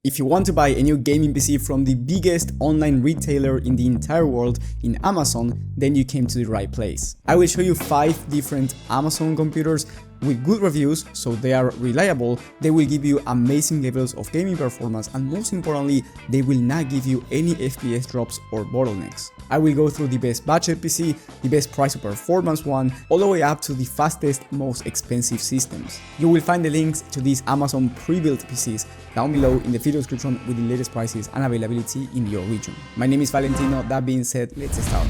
If you want to buy a new gaming PC from the biggest online retailer in the entire world, in Amazon, then you came to the right place. I will show you 5 different Amazon computers with good reviews, so they are reliable, they will give you amazing levels of gaming performance, and most importantly, they will not give you any FPS drops or bottlenecks. I will go through the best budget PC, the best price to performance one, all the way up to the fastest, most expensive systems. You will find the links to these Amazon Prebuilt PCs down below in the video description with the latest prices and availability in your region. My name is Valentino. That being said, let's start.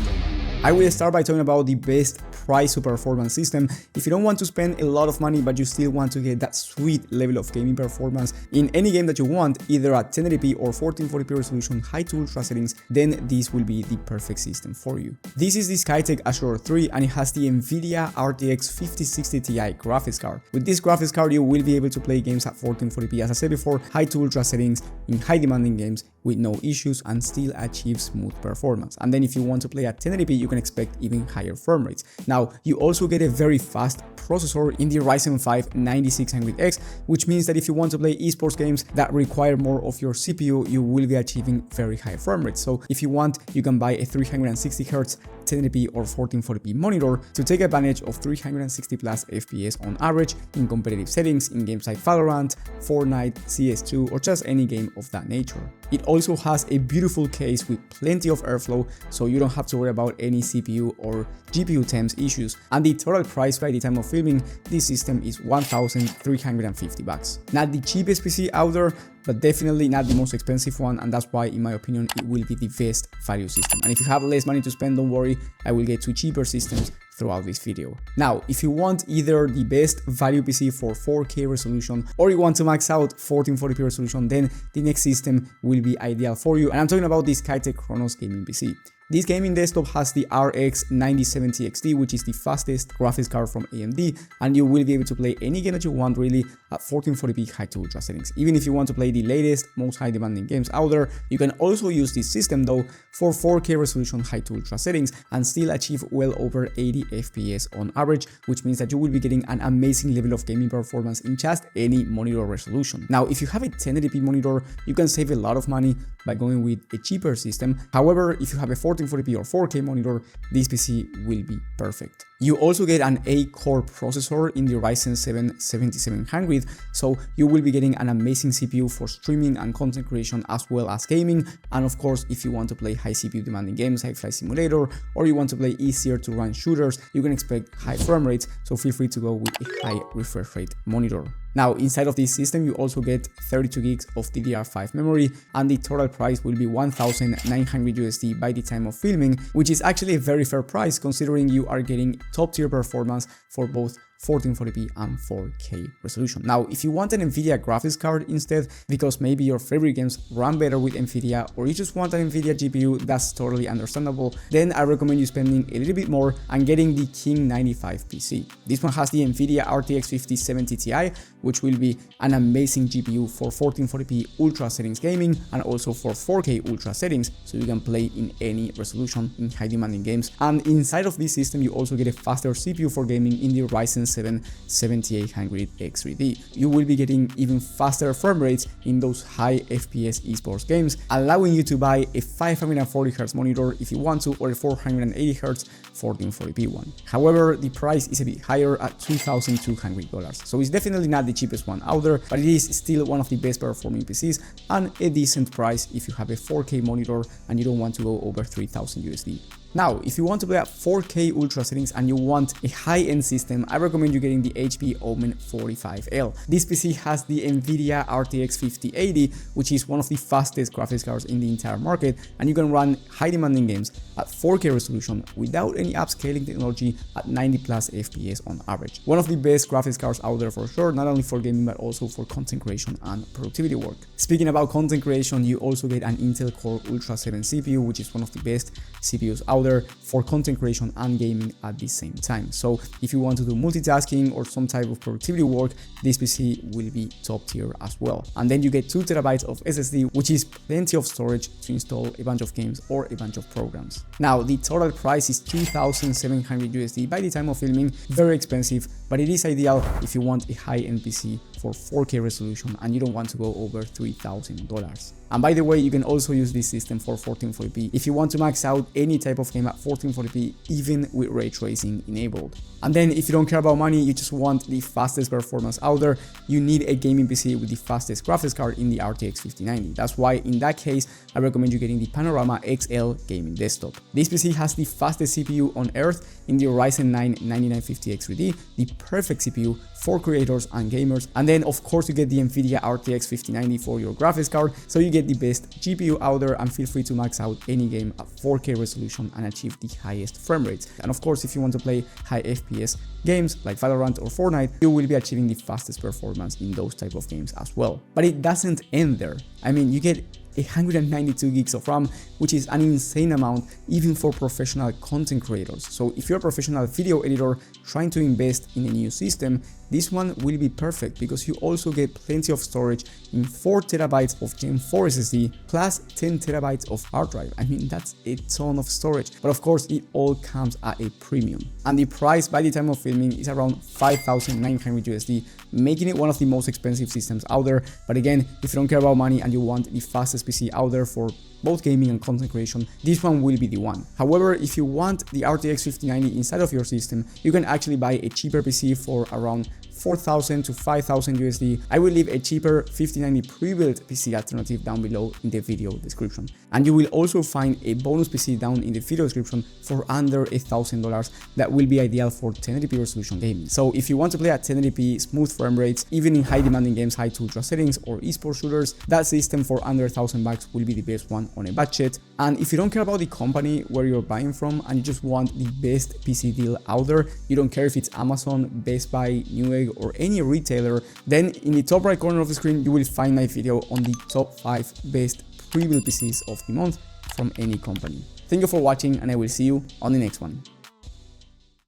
I will start by talking about the best price to performance system. If you don't want to spend a lot of money but you still want to get that sweet level of gaming performance in any game that you want, either at 1080p or 1440p resolution, high to ultra settings, then this will be the perfect system for you. This is the Skytech Azure 3 and it has the Nvidia RTX 5060 Ti graphics card. With this graphics card you will be able to play games at 1440p, as I said before, high to ultra settings in high demanding games with no issues and still achieve smooth performance. And then if you want to play at 1080p, you can expect even higher frame rates. Now, you also get a very fast processor in the Ryzen 5 9600X, which means that if you want to play esports games that require more of your CPU, you will be achieving very high frame rates. So if you want, you can buy a 360Hz 1080p or 1440p monitor to take advantage of 360 plus FPS on average in competitive settings in games like Valorant, Fortnite, CS2, or just any game of that nature. It also has a beautiful case with plenty of airflow, so you don't have to worry about any CPU or GPU temps issues, and the total price by the time of filming this system is $1,350. Not the cheapest PC out there, but definitely not the most expensive one, and that's why, in my opinion, it will be the best value system. And if you have less money to spend, don't worry, I will get 2 cheaper systems throughout this video. Now, if you want either the best value PC for 4K resolution or you want to max out 1440p resolution, then the next system will be ideal for you, and I'm talking about the Skytech Kronos gaming PC. This gaming desktop has the RX 9070 XT, which is the fastest graphics card from AMD, and you will be able to play any game that you want really at 1440p high to ultra settings. Even if you want to play the latest, most high demanding games out there, you can also use this system though for 4K resolution high to ultra settings and still achieve well over 80 FPS on average, which means that you will be getting an amazing level of gaming performance in just any monitor resolution. Now, if you have a 1080p monitor, you can save a lot of money by going with a cheaper system. However, if you have a 1440p or 4K monitor, this PC will be perfect. You also get an 8-core processor in the Ryzen 7 7700, so you will be getting an amazing CPU for streaming and content creation as well as gaming. And of course, if you want to play high CPU demanding games like Flight Simulator, or you want to play easier to run shooters, you can expect high frame rates, so feel free to go with a high refresh rate monitor. Now, inside of this system, you also get 32 gigs of DDR5 memory, and the total price will be $1,900 by the time of filming, which is actually a very fair price considering you are getting top tier performance for both 1440p and 4K resolution. Now, if you want an Nvidia graphics card instead, because maybe your favorite games run better with Nvidia, or you just want an Nvidia GPU, that's totally understandable, then I recommend you spending a little bit more and getting the King 95 PC. This one has the Nvidia RTX 5070 Ti, which will be an amazing GPU for 1440p ultra settings gaming and also for 4K ultra settings, so you can play in any resolution in high demanding games. And inside of this system, you also get a faster CPU for gaming in the Ryzen 7 7800X3D. You will be getting even faster frame rates in those high FPS esports games, allowing you to buy a 540Hz monitor if you want to, or a 480Hz 1440p one. However, the price is a bit higher at $2,200, so it's definitely not the cheapest one out there, but it is still one of the best performing PCs and a decent price if you have a 4K monitor and you don't want to go over $3,000. Now, if you want to play at 4K ultra settings and you want a high-end system, I recommend you getting the HP Omen 45L. This PC has the Nvidia RTX 5080, which is one of the fastest graphics cards in the entire market, and you can run high demanding games at 4K resolution without any upscaling technology at 90 plus FPS on average. One of the best graphics cards out there for sure, not only for gaming but also for content creation and productivity work. Speaking about content creation, you also get an Intel Core Ultra 7 CPU, which is one of the best CPUs out there for content creation and gaming at the same time. So if you want to do multitasking or some type of productivity work, this PC will be top tier as well. And then you get 2 TB of SSD, which is plenty of storage to install a bunch of games or a bunch of programs. Now, the total price is $2,700 by the time of filming, very expensive, but it is ideal if you want a high-end PC for 4K resolution and you don't want to go over $3,000. And by the way, you can also use this system for 1440p if you want to max out any type of game at 1440p, even with ray tracing enabled. And then if you don't care about money, you just want the fastest performance out there, you need a gaming PC with the fastest graphics card in the RTX 5090. That's why in that case, I recommend you getting the Panorama XL gaming desktop. This PC has the fastest CPU on earth in the Ryzen 9 9950X3D, the perfect CPU for creators and gamers. And then of course you get the Nvidia RTX 5090 for your graphics card, so you get the best GPU out there, and feel free to max out any game at 4K resolution and achieve the highest frame rates. And of course, if you want to play high FPS games like Valorant or Fortnite, you will be achieving the fastest performance in those type of games as well. But it doesn't end there. I mean, you get 192 gigs of RAM, which is an insane amount even for professional content creators. So if you're a professional video editor trying to invest in a new system, this one will be perfect because you also get plenty of storage in 4TB of Gen 4 SSD plus 10TB of hard drive. I mean, that's a ton of storage, but of course it all comes at a premium. And the price by the time of filming is around 5,900 USD, making it one of the most expensive systems out there. But again, if you don't care about money and you want the fastest PC out there for both gaming and content creation, this one will be the one. However, if you want the RTX 5090 inside of your system, you can actually buy a cheaper PC for around 4,000 to 5,000 USD. I will leave a cheaper 5090 Prebuilt PC alternative down below in the video description. And you will also find a bonus PC down in the video description for under $1,000 that will be ideal for 1080p resolution gaming. So if you want to play at 1080p smooth frame rates, even in high demanding games, high to ultra settings or esports shooters, that system for under $1,000 will be the best one on a budget. And if you don't care about the company where you're buying from and you just want the best PC deal out there, you don't care if it's Amazon, Best Buy, Newegg or any retailer, then in the top right corner of the screen you will find my video on the top 5 best pre-built PCs of the month from any company. Thank you for watching and I will see you on the next one.